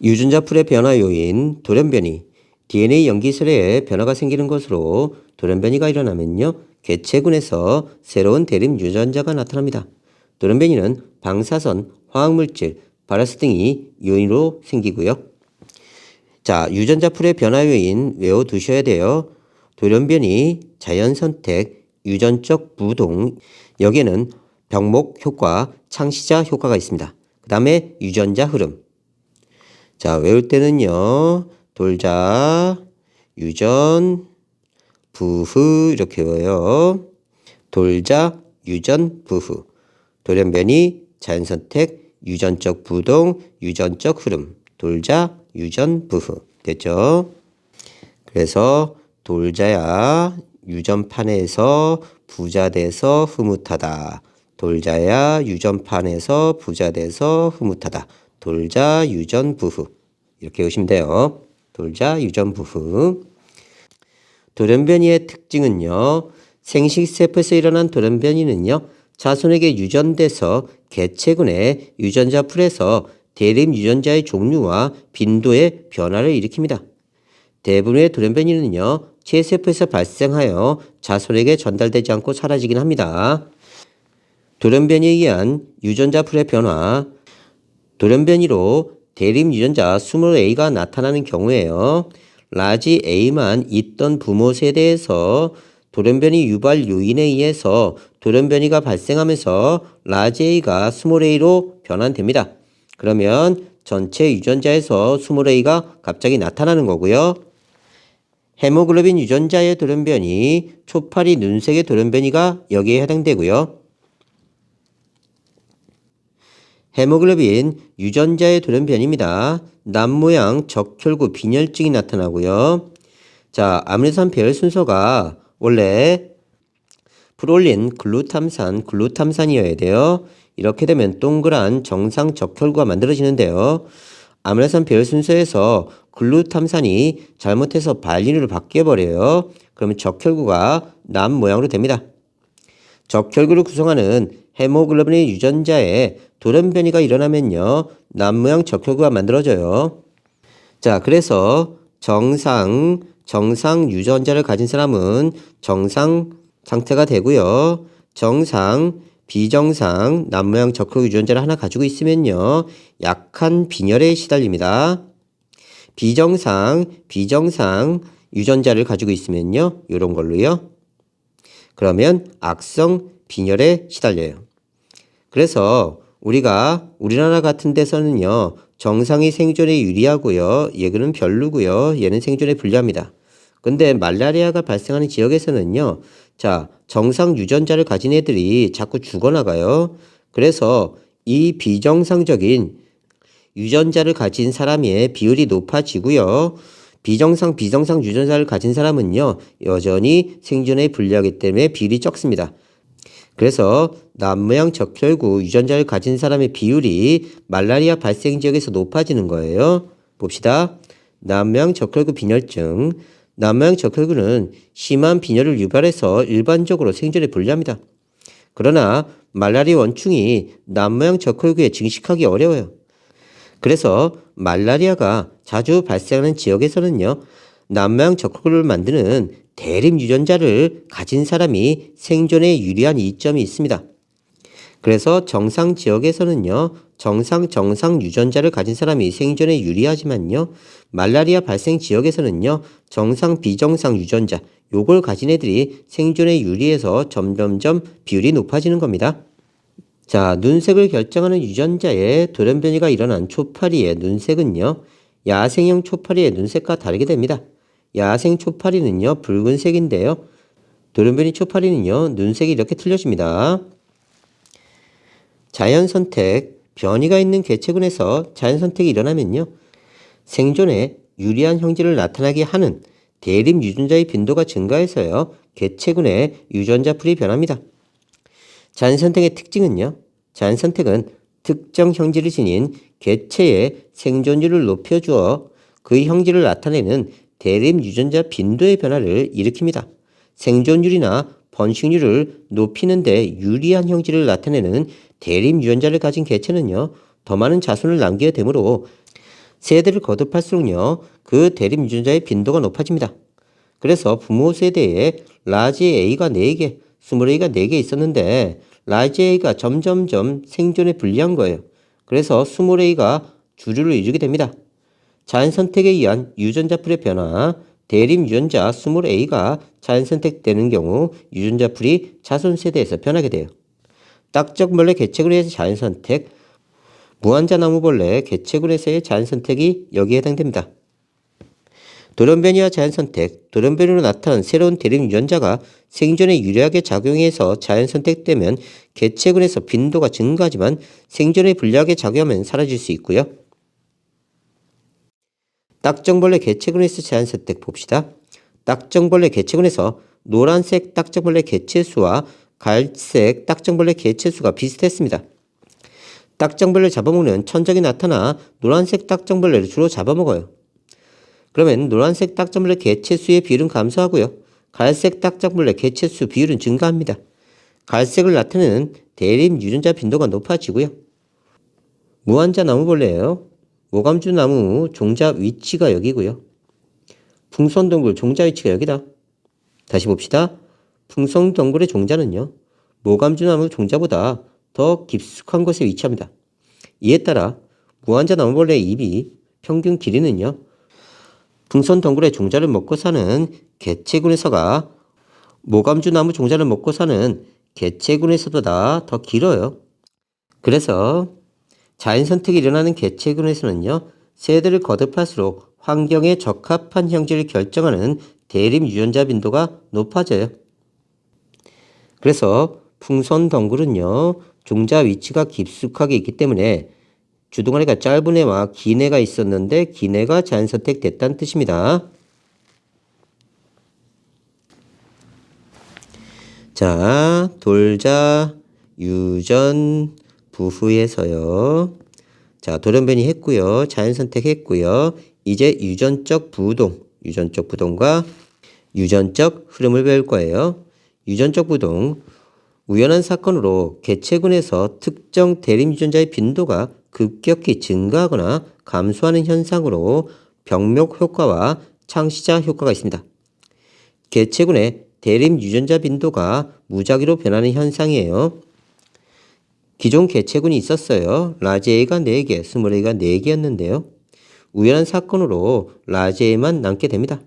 유전자 풀의 변화 요인 돌연변이, DNA 염기술에 변화가 생기는 것으로 돌연변이가 일어나면요, 개체군에서 새로운 대립 유전자가 나타납니다. 돌연변이는 방사선, 화학물질, 바이러스 등이 요인으로 생기고요. 자, 유전자 풀의 변화 요인 외워두셔야 돼요. 돌연변이, 자연선택, 유전적 부동, 여기에는 병목 효과, 창시자 효과가 있습니다. 그 다음에 유전자 흐름. 자, 외울 때는요, 돌자, 유전, 부후 이렇게 외워요. 돌자, 유전, 부후. 돌연변이, 자연선택, 유전적 부동, 유전적 흐름. 돌자, 유전, 부후. 됐죠? 그래서 돌자야 유전판에서 부자돼서 흐뭇하다. 돌자야 유전판에서 부자돼서 흐뭇하다. 돌자 유전 부후. 이렇게 보시면 돼요. 돌자 유전 부후. 돌연변이의 특징은요, 생식세포에서 일어난 돌연변이는요, 자손에게 유전돼서 개체군의 유전자 풀에서 대립 유전자의 종류와 빈도의 변화를 일으킵니다. 대부분의 돌연변이는요, 체세포에서 발생하여 자손에게 전달되지 않고 사라지긴 합니다. 돌연변이에 의한 유전자 풀의 변화, 돌연변이로 대립 유전자 20A가 나타나는 경우에요, 라지 A만 있던 부모 세대에서 돌연변이 유발 요인에 의해서 돌연변이가 발생하면서 라지 A가 스몰 A로 변환됩니다. 그러면 전체 유전자에서 스몰 A가 갑자기 나타나는 거고요. 헤모글로빈 유전자의 돌연변이, 초파리 눈색의 돌연변이가 여기에 해당되고요. 헤모글로빈 유전자의 돌연변이입니다. 남모양 적혈구 빈혈증이 나타나고요. 자, 아미노산 배열 순서가 원래 프롤린, 글루탐산, 글루탐산이어야 돼요. 이렇게 되면 동그란 정상 적혈구가 만들어지는데요. 아미노산 배열 순서에서 글루탐산이 잘못해서 발린으로 바뀌어버려요. 그러면 적혈구가 남 모양으로 됩니다. 적혈구를 구성하는 헤모글로빈의 유전자에 돌연변이가 일어나면요, 남 모양 적혈구가 만들어져요. 자, 그래서 정상 유전자를 가진 사람은 정상 상태가 되고요. 정상, 비정상, 남모양 적혈구 유전자를 하나 가지고 있으면요, 약한 빈혈에 시달립니다. 비정상 유전자를 가지고 있으면요, 이런 걸로요. 그러면 악성 빈혈에 시달려요. 그래서 우리나라 같은 데서는요, 정상이 생존에 유리하고요, 얘는 별로고요, 얘는 생존에 불리합니다. 근데 말라리아가 발생하는 지역에서는요, 자, 정상 유전자를 가진 애들이 자꾸 죽어나가요. 그래서 이 비정상적인 유전자를 가진 사람의 비율이 높아지고요. 비정상 유전자를 가진 사람은요, 여전히 생존에 불리하기 때문에 비율이 적습니다. 그래서 남모양 적혈구 유전자를 가진 사람의 비율이 말라리아 발생 지역에서 높아지는 거예요. 봅시다. 남모양 적혈구 빈혈증. 남모양 적혈구는 심한 빈혈을 유발해서 일반적으로 생존에 불리합니다. 그러나 말라리아 원충이 남모양 적혈구에 증식하기 어려워요. 그래서 말라리아가 자주 발생하는 지역에서는요, 남모양 적혈구를 만드는 대립 유전자를 가진 사람이 생존에 유리한 이점이 있습니다. 그래서 정상 지역에서는요, 정상 유전자를 가진 사람이 생존에 유리하지만요, 말라리아 발생 지역에서는요, 정상 비정상 유전자, 요걸 가진 애들이 생존에 유리해서 점점점 비율이 높아지는 겁니다. 자, 눈색을 결정하는 유전자의 돌연변이가 일어난 초파리의 눈색은요, 야생형 초파리의 눈색과 다르게 됩니다. 야생 초파리는요, 붉은색인데요, 돌연변이 초파리는요, 눈색이 이렇게 틀려집니다. 자연선택, 변이가 있는 개체군에서 자연선택이 일어나면요, 생존에 유리한 형질을 나타나게 하는 대립 유전자의 빈도가 증가해서요, 개체군의 유전자 풀이 변합니다. 자연선택의 특징은요, 자연선택은 특정 형질을 지닌 개체의 생존율을 높여주어 그 형질을 나타내는 대립 유전자 빈도의 변화를 일으킵니다. 생존율이나 번식률을 높이는 데 유리한 형질을 나타내는 대립 유전자를 가진 개체는요, 더 많은 자손을 남기게 되므로 세대를 거듭할수록요, 그 대립 유전자의 빈도가 높아집니다. 그래서 부모 세대에 라지 A가 4개, 스몰 A가 4개 있었는데 라지 A가 점점점 생존에 불리한 거예요. 그래서 스몰 A가 주류를 이루게 됩니다. 자연 선택에 의한 유전자 풀의 변화, 대립 유전자 스몰 A가 자연 선택되는 경우 유전자 풀이 자손 세대에서 변하게 돼요. 딱정벌레 개체군에서 자연 선택, 무한자 나무벌레 개체군에서의 자연 선택이 여기에 해당됩니다. 돌연변이와 자연 선택, 돌연변이로 나타난 새로운 대립 유전자가 생존에 유리하게 작용해서 자연 선택되면 개체군에서 빈도가 증가하지만 생존에 불리하게 작용하면 사라질 수 있고요. 딱정벌레 개체군에서 자연 선택 봅시다. 딱정벌레 개체군에서 노란색 딱정벌레 개체수와 갈색 딱정벌레 개체수가 비슷했습니다. 딱정벌레를 잡아먹는 천적이 나타나 노란색 딱정벌레를 주로 잡아먹어요. 그러면 노란색 딱정벌레 개체수의 비율은 감소하고요. 갈색 딱정벌레 개체수 비율은 증가합니다. 갈색을 나타내는 대립 유전자 빈도가 높아지고요. 무한자 나무벌레예요. 모감주 나무 종자 위치가 여기고요. 풍선동굴 종자 위치가 여기다. 다시 봅시다. 풍선동굴의 종자는요, 모감주 나무 종자보다 더 깊숙한 곳에 위치합니다. 이에 따라 무한자 나무벌레의 입이 평균 길이는요, 풍선덩굴의 종자를 먹고 사는 개체군에서가 모감주 나무 종자를 먹고 사는 개체군에서보다 더 길어요. 그래서 자연 선택이 일어나는 개체군에서는요, 세대를 거듭할수록 환경에 적합한 형질을 결정하는 대립 유전자 빈도가 높아져요. 그래서 풍선덩굴은요, 종자 위치가 깊숙하게 있기 때문에 주둥아리가 짧은 애와 긴 애가 있었는데 긴 애가 자연 선택됐다는 뜻입니다. 자, 돌자, 유전, 부후에서요. 자, 돌연변이 했고요. 자연 선택했고요. 이제 유전적 부동과 유전적 흐름을 배울 거예요. 유전적 부동, 우연한 사건으로 개체군에서 특정 대립 유전자의 빈도가 급격히 증가하거나 감소하는 현상으로 병목 효과와 창시자 효과가 있습니다. 개체군의 대립 유전자 빈도가 무작위로 변하는 현상이에요. 기존 개체군이 있었어요. 라지 A가 4개, 스몰 A가 4개였는데요. 우연한 사건으로 라지 A만 남게 됩니다.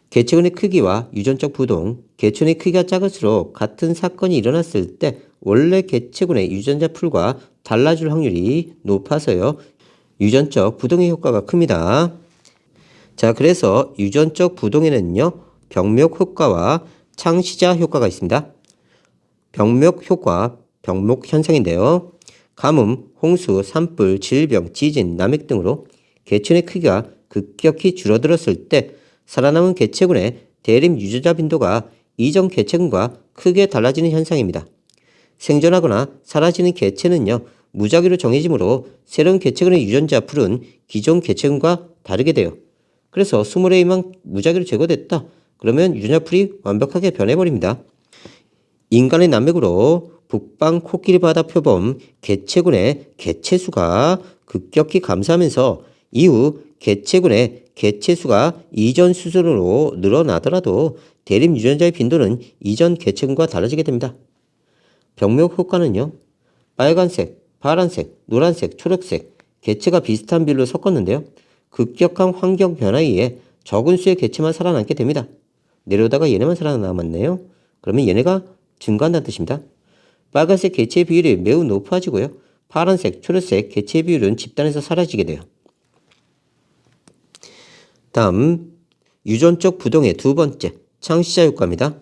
개체군의 크기와 유전적 부동, 개체군의 크기가 작을수록 같은 사건이 일어났을 때 원래 개체군의 유전자 풀과 달라질 확률이 높아서요, 유전적 부동의 효과가 큽니다. 자, 그래서 유전적 부동에는요, 병목 효과와 창시자 효과가 있습니다. 병목 효과, 병목 현상인데요. 가뭄, 홍수, 산불, 질병, 지진, 남획 등으로 개체군의 크기가 급격히 줄어들었을 때 살아남은 개체군의 대립 유전자 빈도가 이전 개체군과 크게 달라지는 현상입니다. 생존하거나 사라지는 개체는요, 무작위로 정해지므로 새로운 개체군의 유전자 풀은 기존 개체군과 다르게 돼요. 그래서 스몰 A만 무작위로 제거됐다. 그러면 유전자 풀이 완벽하게 변해버립니다. 인간의 남맥으로 북방 코끼리 바다 표범 개체군의 개체수가 급격히 감소하면서 이후 개체군의 개체수가 이전 수준으로 늘어나더라도 대립 유전자의 빈도는 이전 개체군과 달라지게 됩니다. 병목 효과는요, 빨간색, 파란색, 노란색, 초록색 개체가 비슷한 비율로 섞었는데요, 급격한 환경 변화에 의해 적은 수의 개체만 살아남게 됩니다. 내려오다가 얘네만 살아남았네요. 그러면 얘네가 증가한다는 뜻입니다. 빨간색 개체의 비율이 매우 높아지고요, 파란색, 초록색 개체의 비율은 집단에서 사라지게 돼요. 다음, 유전적 부동의 두 번째, 창시자 효과입니다.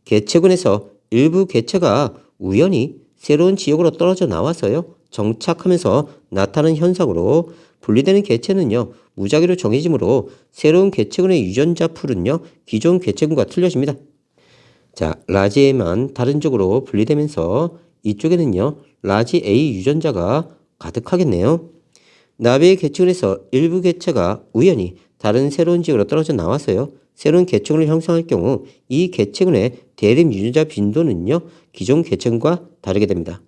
개체군에서 일부 개체가 우연히 새로운 지역으로 떨어져 나와서요, 정착하면서 나타나는 현상으로 분리되는 개체는요, 무작위로 정해지므로 새로운 개체군의 유전자 풀은요, 기존 개체군과 틀려집니다. 자, 라지 A만 다른 쪽으로 분리되면서 이쪽에는요, 라지 A 유전자가 가득하겠네요. 나비의 개체군에서 일부 개체가 우연히 다른 새로운 지역으로 떨어져 나와서요, 새로운 개체군을 형성할 경우 이 개체군의 대립 유전자 빈도는요, 기존 개체군과 다르게 됩니다.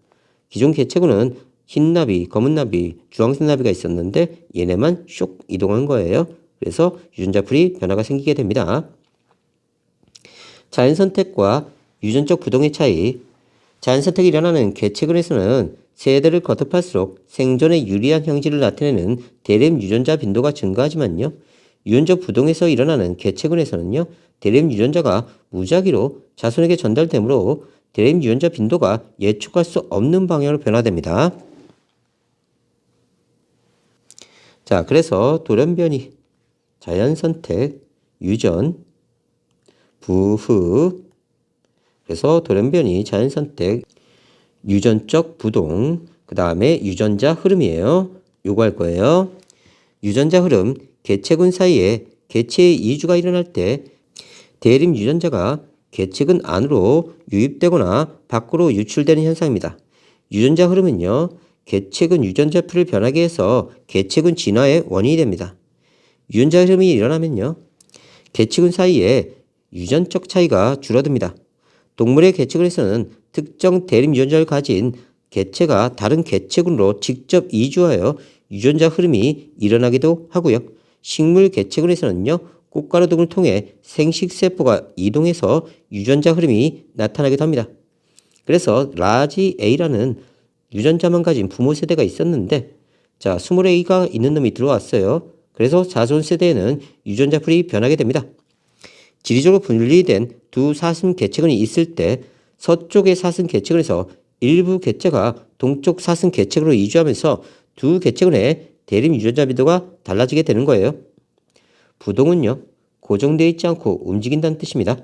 기존 개체군은 흰 나비, 검은 나비, 주황색 나비가 있었는데 얘네만 쇽 이동한 거예요. 그래서 유전자풀이 변화가 생기게 됩니다. 자연선택과 유전적 부동의 차이. 자연선택이 일어나는 개체군에서는 세대를 거듭할수록 생존에 유리한 형질을 나타내는 대림 유전자 빈도가 증가하지만요. 유전적 부동에서 일어나는 개체군에서는요. 대림 유전자가 무작위로 자손에게 전달되므로 대림 유전자 빈도가 예측할 수 없는 방향으로 변화됩니다. 자, 그래서 돌연변이, 자연선택, 유전, 부흐. 그래서 돌연변이, 자연선택, 유전적 부동, 그 다음에 유전자 흐름이에요. 요거 할 거예요. 유전자 흐름, 개체군 사이에 개체의 이주가 일어날 때 대림 유전자가 개체군 안으로 유입되거나 밖으로 유출되는 현상입니다. 유전자 흐름은요, 개체군 유전자 풀을 변하게 해서 개체군 진화의 원인이 됩니다. 유전자 흐름이 일어나면요, 개체군 사이에 유전적 차이가 줄어듭니다. 동물의 개체군에서는 특정 대림 유전자를 가진 개체가 다른 개체군으로 직접 이주하여 유전자 흐름이 일어나기도 하고요. 식물 개체군에서는요, 꽃가루 등을 통해 생식세포가 이동해서 유전자 흐름이 나타나기도 합니다. 그래서 라지 A라는 유전자만 가진 부모 세대가 있었는데, 자, 20A가 있는 놈이 들어왔어요. 그래서 자손 세대에는 유전자 풀이 변하게 됩니다. 지리적으로 분리된 두 사슴 개체군이 있을 때 서쪽의 사슴 개체군에서 일부 개체가 동쪽 사슴 개체군으로 이주하면서 두 개체군의 대림 유전자 빈도가 달라지게 되는 거예요. 부동은요, 고정되어 있지 않고 움직인다는 뜻입니다.